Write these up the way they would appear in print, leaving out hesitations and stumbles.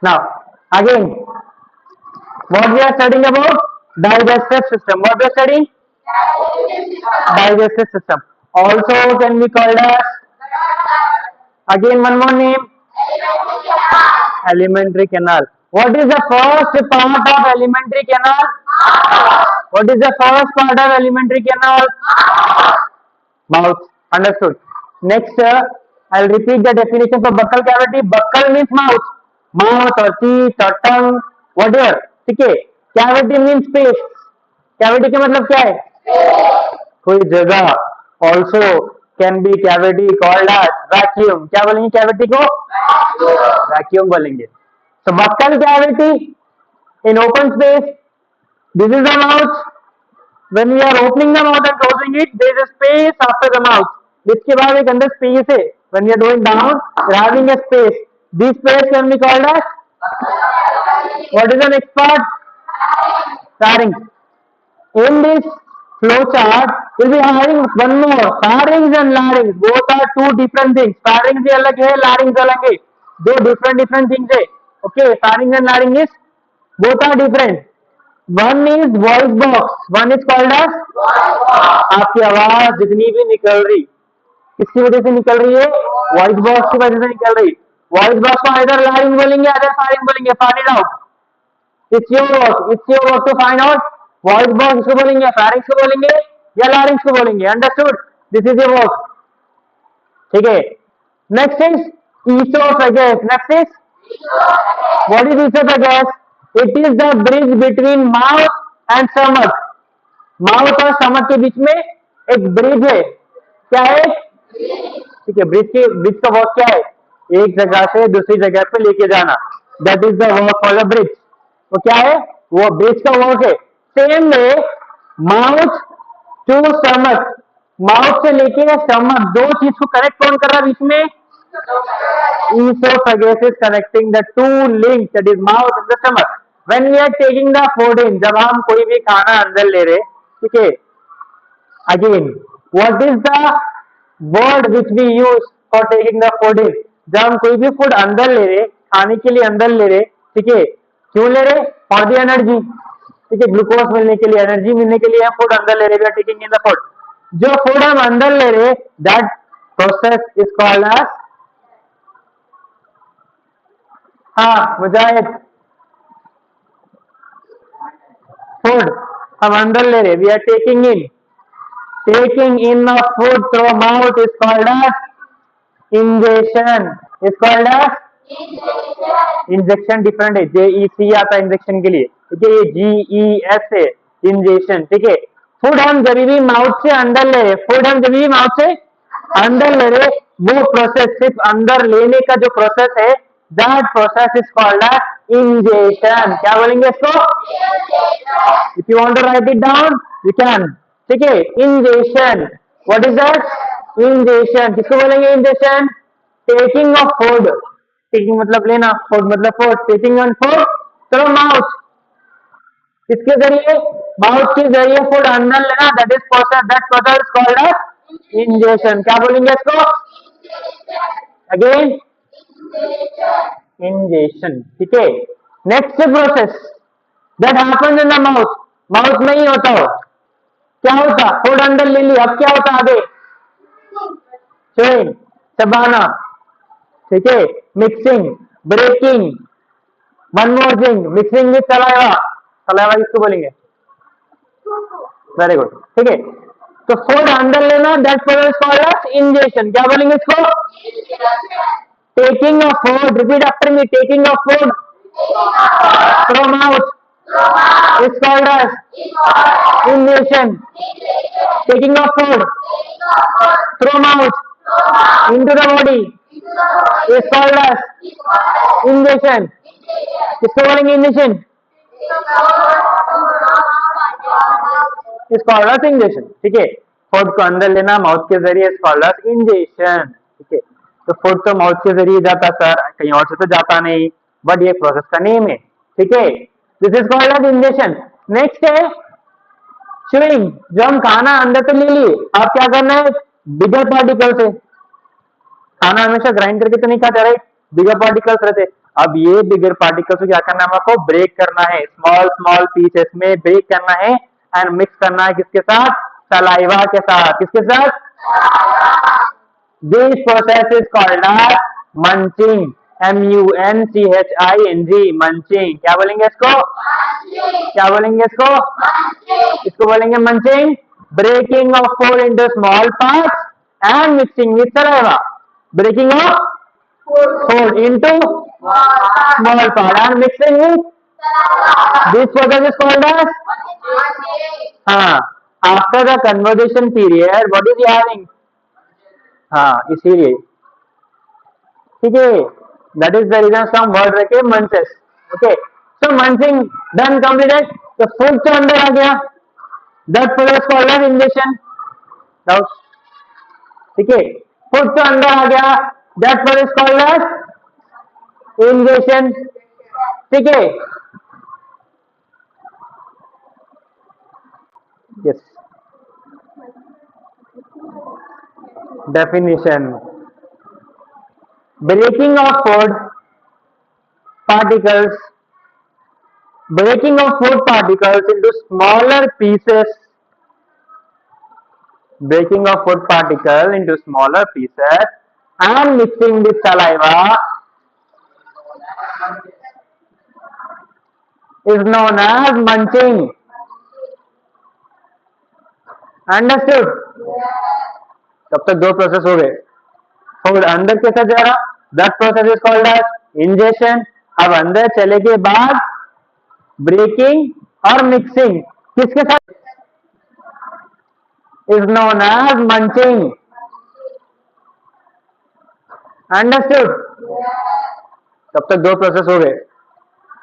Now again, what we are studying about? Digestive system. What we are studying? Digestive system. Also can be called as, again one more name, alimentary canal. What is the first part of alimentary canal? What is the first part of alimentary canal? Mouth. Understood. Next, I'll repeat the definition for buccal cavity. Buccal means mouth. Mouth or teeth or tongue, whatever. ठीक है. Cavity means space. Cavity का मतलब क्या है? कोई जगह. Also can be cavity called as vacuum. क्या बोलेंगे cavity को? Vacuum बोलेंगे. So buccal cavity in open space. This is the mouth. When we are opening the mouth and closing it, there is a space after the mouth. जिसके बाद एक अंदर space है. When we are going down, we are having a space. This space can be called as, what is the next part? Pharynx. In this flow chart, we will be having one more. Pharynx and larynx, both are two different things. Pharynx भी अलग है, larynx अलग है. दो different things है. Okay, pharynx and larynx is both are different. One is voice box. One is called as, आपकी आवाज जितनी भी निकल रही, किसकी वजह से निकल रही है? वॉइस बॉक्स की वजह से निकल रही. वॉइस बॉक्स को इधर लारिंग बोलेंगे, अदर फारिंग बोलेंगे. Find it out. It's your work to find out. Voice box को बोलेंगे, फारिंग्स को बोलेंगे या लारिंग्स को बोलेंगे. Understood? This is your work. ठीक है. Next is oesophagus. Next is, what is oesophagus? It is the bridge between mouth and stomach. Mouth और स्टमक के बीच में एक ब्रिज है. क्या है? ठीक है. ब्रिज का वर्क क्या है? एक जगह से दूसरी जगह पे लेके जाना. That is the work for the bridge. तो क्या है? वो ब्रिज का वर्क है. Same way mouth to stomach, mouth से लेके स्टमक, दो चीज को कनेक्ट कौन कर रहा है बीच में? Esophagus is connecting the two links, that is mouth and the stomach. When we are taking the food in, जब हम कोई भी खाना अंदर ले रहे, ठीक है. Again, what is the word which we use for taking the food in? जब हम कोई भी फूड अंदर ले रहे, खाने के लिए अंदर ले रहे, ठीक है. क्यों ले रहे? For the energy. ठीक है. ग्लूकोज मिलने के लिए, एनर्जी मिलने के लिए हम फूड अंदर ले रहे. We are taking in the food. जो फूड हम अंदर ले रहे, that process is called as, हाँ मुजाहिद, फूड हम अंदर ले रहे, we are taking in. Taking in of food through mouth is called as injection. Is called as injection. Different है. JEC आता है इंजेक्शन के लिए. ठीक है. ये GES है, इंजेक्शन. ठीक है. फूड हम जब भी माउथ से अंदर ले रहे, फूड हम जब भी माउथ से अंदर ले रहे, वो प्रोसेस, सिर्फ अंदर लेने का जो प्रोसेस है, that process is called as injection. क्या बोलेंगे इसको? If you want to write it down you can. ठीक है. Injection. What is that? Injection. किसको बोलेंगे injection? Taking of food. Taking मतलब लेना, फूड मतलब food. Taking on food through mouth. किसके जरिए? माउथ के जरिए फूड अंदर लेना, that is process. That process is called as injection. क्या बोलेंगे इसको? Again injection. ठीक है. Next process that happens in the mouth. Mouth में ही होता हो. क्या होता? फूड अंदर ले लिया, अब क्या होता आगे? च्यूइंग, चबाना. ठीक है. Mixing, breaking. One more thing, mixing with saliva. Saliva किसको बोलेंगे? Very good. ठीक है. तो फूड अंदर लेना, that process called as injection. क्या बोलेंगे इसको? Taking of food. Repeat after me. Taking of food through mouth is called as inhalation. Taking of food through mouth into the body is called as inhalation. किसको बोलेंगे inhalation? is called as inhalation. ठीक है. Food को अंदर लेना mouth के जरिए is called as inhalation. ठीक है. तो फूड तो माउथ के जरिए जाता सर, कहीं और से तो जाता नहीं, बट ये प्रोसेस का नेम है. ठीक है. This is called as injection. Next है च्यूइंग. जो हम खाना अंदर तो ले लिए, आप क्या करना है? बिगर पार्टिकल से. खाना हमेशा ग्राइंड करके तो नहीं खाते, राइट? बिगर पार्टिकल्स रहते, अब ये बिगर पार्टिकल्स को क्या करना है, आपको ब्रेक करना है, स्मॉल स्मॉल पीसेस में ब्रेक करना है एंड मिक्स करना है किसके साथ, सलाइवा के साथ, किसके साथ, this process is called as munching, MUNCHING, munching. क्या बोलेंगे इसको, क्या बोलेंगे इसको, इसको बोलेंगे munching, breaking of food into small parts and mixing with saliva, breaking of food into small part and mixing with, this process is called as, after the conversation period what is he having, इसीलिए, ठीक है, that is the reason some word रखे munches, okay, so munching done completed, तो food तो अंदर आ गया, that process called as ingestion, ठीक है, food तो अंदर आ गया, that process called as ingestion, ठीक है, yes, definition, breaking of food particles, breaking of food particles into smaller pieces, breaking of food particle into smaller pieces and mixing with saliva is known as munching, understood, तब तक दो process हो गए, food अंदर कैसा जा रहा, that process is called as injection, अब अंदर चले के बाद ब्रेकिंग और मिक्सिंग किसके साथ, is known as munching, understood, तब तक दो प्रोसेस हो गए,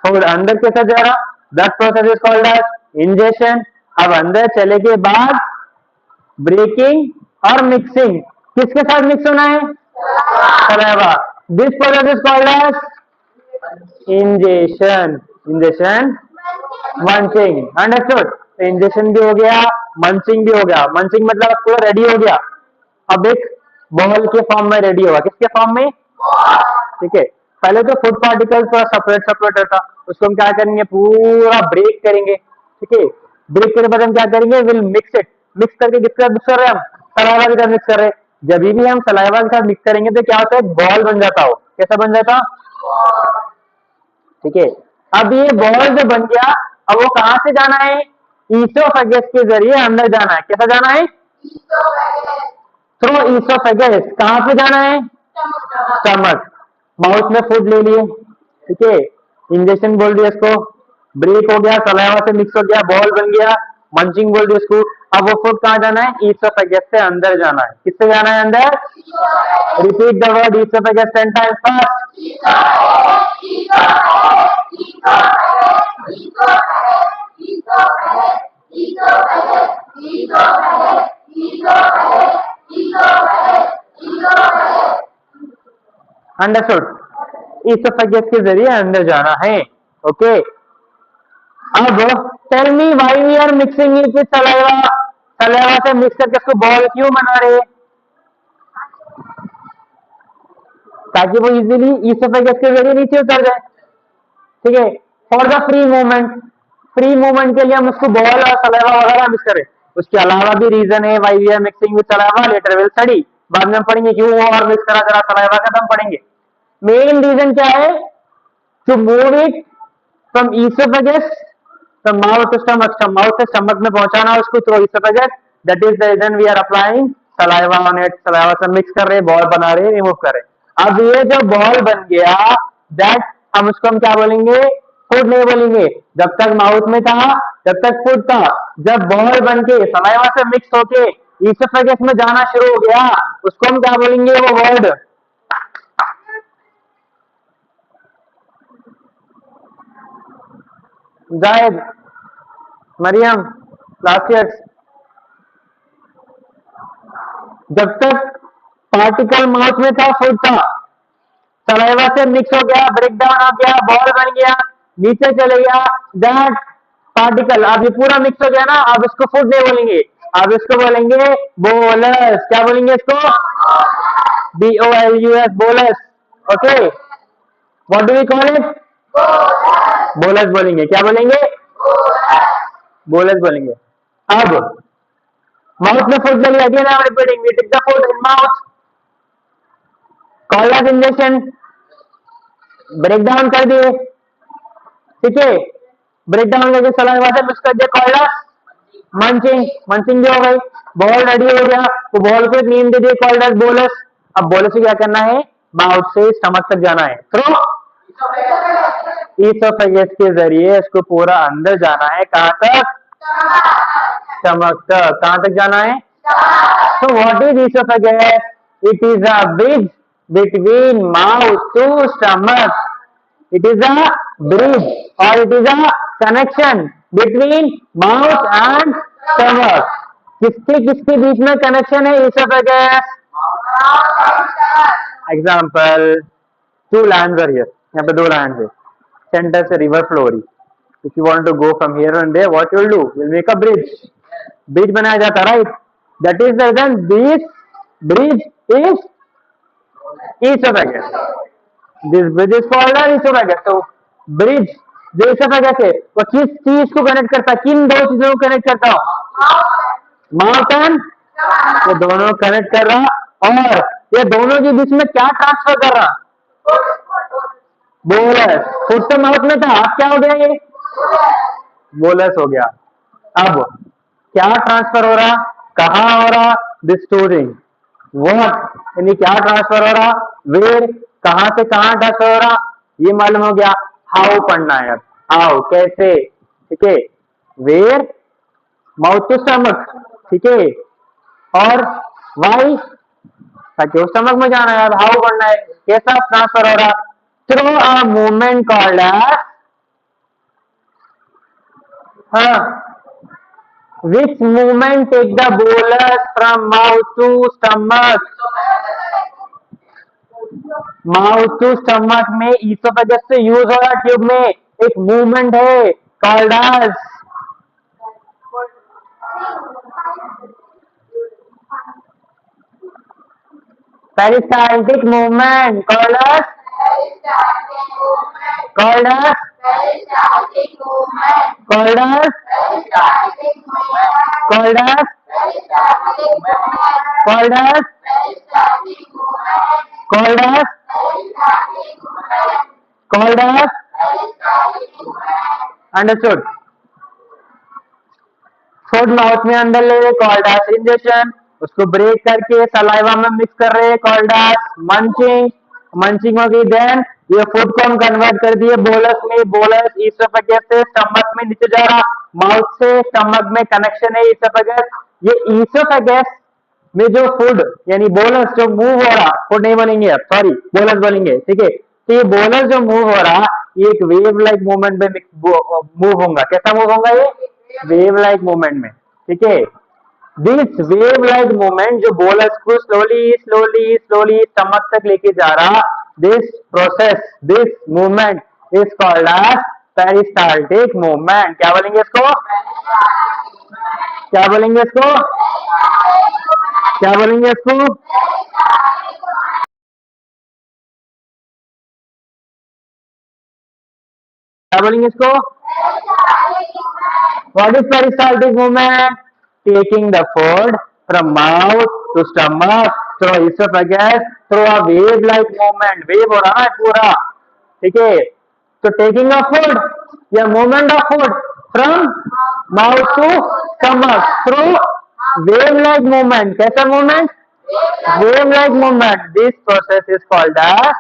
फूड अंदर कैसा जा रहा, that process is called as injection, अब अंदर चले के बाद ब्रेकिंग और मिक्सिंग किसके साथ मिक्स होना है, saliva, this process is called as injection, injection munching, understood, injection भी हो गया, मंचिंग भी हो गया, मंचिंग मतलब पूरा रेडी हो गया, अब एक बॉल के फॉर्म में रेडी होगा, किसके फॉर्म में, ठीक है, पहले तो फूड पार्टिकल्स पूरा सेपरेट सेपरेट रहता, उसको हम क्या करेंगे, पूरा ब्रेक करेंगे, ठीक है, ब्रेक करने के बाद हम क्या करेंगे, विल मिक्स इट, मिक्स करके किसके साथ मिक्स कर रहे हैं, हम सलाइवा के साथ मिक्स कर रहे हैं, जब भी हम सलाइवा के साथ मिक्स करेंगे तो क्या होता है, बॉल बन जाता हो, कैसा बन जाता, ठीक है, अब ये बॉल जो बन गया, अब वो कहां से जाना है, ईसोफेगस के जरिए अंदर जाना है, कैसा जाना है, थ्रू ईसोफेगस, कहां पे जाना है, स्टमक, माउथ में फूड ले लिए, ठीक है, इंजेक्शन बोल दिया इसको, ब्रेक हो गया, सलाइवा से मिक्स हो गया, बॉल बन गया, मंचिंग बोल दिया इसको, अब वो फूड कहां जाना है, ईसोफेगस से अंदर जाना है, किससे जाना है अंदर, repeat the word oesophagus 10 times fast, understood, oesophagus के जरिए अंदर जाना है, ओके, अब tell me why we are mixing it with saliva, saliva से मिक्स करके इसको बॉल क्यों बना रहे, ताकि वो इजीली ईसोफेगस के जरिए नीचे उतर जाए, ठीक है, for the free movement, free movement के लिए हम उसको बॉल और सलाइवा वगैरह मिक्स करें, उसके अलावा भी रीजन है why we are mixing with saliva, later will study, बाद में हम पढ़ेंगे क्यों और मिक्स करा जरा सलाइवा का, हम पढ़ेंगे, मेन रीजन क्या है, to move it from oesophagus, from mouth to stomach, mouth से स्टमक में पहुंचाना उसको through oesophagus, that is the reason we are applying saliva on it, saliva से मिक्स कर रहे, बॉल बना रहे, रिमूव कर रहे, अब ये जो बॉल बन गया, दैट हम उसको हम क्या बोलेंगे, फूड नहीं बोलेंगे, जब तक माउथ में था जब तक फूड था, जब बॉल बन के सलाइवा से मिक्स होके ईसोफेगस में जाना शुरू हो गया, उसको हम क्या बोलेंगे, वो वर्ड, जायद, मरियम, लास्ट ईयर, जब तक पार्टिकल माउथ में था, फूड था, सलाइवा से मिक्स हो गया, ब्रेक डाउन हो गया, बॉल बन गया, नीचे चले गया, दैट पार्टिकल, अब ये पूरा मिक्स हो गया ना, अब इसको फूड नहीं बोलेंगे, अब इसको बोलेंगे बोलस, क्या बोलेंगे इसको, BOLUS, bolus, okay, what do we call it? Bolus बोलेंगे। क्या बोलेंगे? बोलस बोलेंगे। अब माउथ में फूड चली again I am repeating, we take the food in mouth, called as injection, break down कर दिए, ठीक है, ब्रेक डाउन करके सलाइवा से मिक्स कर दिया, कॉल्ड एज मंचिंग, मंचिंग जो हो गई, बॉल रेडी हो गया, तो बॉल को नींद दे दिए, कॉल्ड एज बोलस। अब बोलस से क्या करना है? माउथ से स्टमक तक जाना है, थ्रू ईसोफेगस के जरिए इसको पूरा अंदर जाना है, कहां तक? स्टमक तक। कहां तक जाना है? So what is esophagus? It is a bridge between mouth to stomach. It is a bridge or it is a connection between mouth and stomach. किसके किसके बीच में कनेक्शन है esophagus? Example, two lines are here. यहाँ पे दो lines है. Center से river flow हो रही. If you want to go from here and there, what you will do? You will make a bridge. Bridge बनाया जाता, right? That is the reason this bridge is esophagus. This bridge is called as esophagus. So bridge जो esophagus है वो किस चीज को connect करता है? किन दो चीजों को कनेक्ट करता हो? माउथ एंड, ये दोनों कनेक्ट कर रहा, और ये दोनों के बीच में क्या ट्रांसफर कर रहा? बोलस। फुट तो माउथ में था, अब क्या हो गया? ये बोलस हो गया। अब क्या ट्रांसफर हो रहा? कहाँ हो रहा? डिस्टोरिंग। व्हाट यानी क्या ट्रांसफर हो रहा? वेयर, कहां से कहां ट्रांसफर हो रहा? ये मालूम हो गया। हाउ पढ़ना है, हाउ कैसे, ठीक है। वेयर, माउथ टू स्टमक, ठीक है, और वाई ताकि स्टमक में जाना है। हाउ पढ़ना है, कैसा ट्रांसफर हो रहा? Through a movement called as, हाँ, which movement take the bolus from mouth to stomach? Mouth to stomach में ईसोफेगस से यूज हो रहा ट्यूब में एक मूवमेंट है called as, peristaltic movement, called as, called as, called as, called as, called as, called as, called as, understood. Food mouth में अंदर ले रहे, कॉल्ड एज इंजेक्शन, उसको ब्रेक करके सलाइवा में मिक्स कर रहे, कॉल्ड एज मंचिंग, मंचिंग होगी। देन ये फूड को हम कन्वर्ट कर दिए बोलस में, बोलस ईसोफेगस से स्टमक में नीचे जा रहा, माउथ से स्टमक में कनेक्शन है ईसोफेगस। ये ईसोफेगस में जो फूड यानी बोलस जो मूव हो रहा, फूड नहीं बोलेंगे अब, सॉरी बोलस बोलेंगे, ठीक है। तो ये बोलस जो मूव हो रहा ये एक वेव लाइक मूवमेंट में मूव होगा। कैसा मूव होगा? ये वेव लाइक मूवमेंट में, ठीक है। दिस वेव लाइक मूवमेंट जो बोलस को स्लोली स्लोली स्लोली स्टमक तक लेके जा रहा, this process, this movement is called as peristaltic movement. क्या बोलेंगे इसको? क्या बोलेंगे इसको? क्या बोलेंगे इसको? क्या बोलेंगे इसको? What is peristaltic movement? Taking the food from mouth to stomach through esophagus through a wave-like movement. Wave हो रहा है पूरा, ठीक है। तो taking of food या movement of food from mouth to stomach through wave-like movement. कैसा movement? Wave-like movement. This process is called as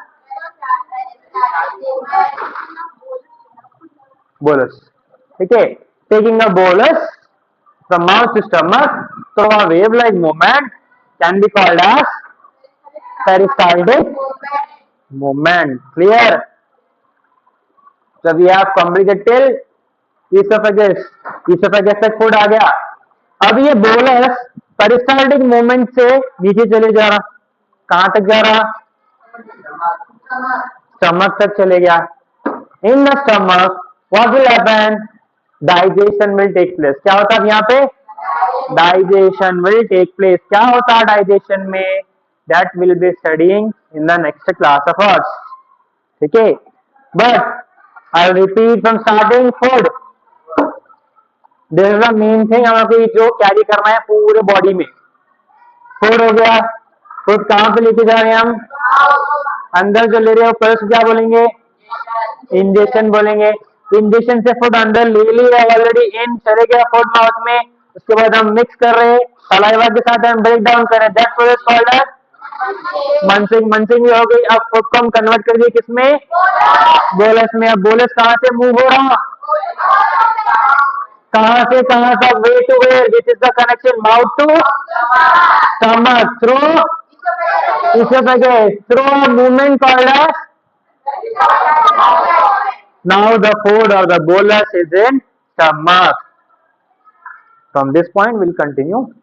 bolus, ठीक है। Taking a bolus from mouth to stomach through a wave-like movement can be called as peristaltic movement. Clear? So we have completed till esophagus. Esophagus तक food आ गया। अब ये bolus peristaltic movement से नीचे चले जा रहा, कहां तक जा रहा? स्टमक तक चले गया। In the stomach, what will happen? Digestion will take place. क्या होता है यहाँ पे? Digestion will take place. क्या होता है digestion में? That will be studying in the next class of ours. ठीक है। but I'll repeat from starting. Food, this is the main thing हमें जो कैरी करना है पूरे बॉडी में. फूड हो गया. फूड कहाँ पे लेके जा रहे हैं हम? अंदर जो ले रहे हो फर्स्ट क्या बोलेंगे? इंजेक्शन बोलेंगे. इंजेक्शन से फूड अंदर ले लिया ऑलरेडी, इन चले गया फूड माउथ में. उसके बाद हम मिक्स कर रहे हैं सलाइवा के साथ, हम ब्रेक डाउन कर रहे हैं. That process called as munching. Munching भी हो गई. अब फूड को हम कन्वर्ट कर दिए किसमें? बोलस में. अब बोलस कहाँ से मूव हो रहा? कहाँ से कहाँ तक? Way to where, this is the connection mouth to stomach through esophagus, through a movement called as. Now the food or the bolus is in stomach. From this point we'll continue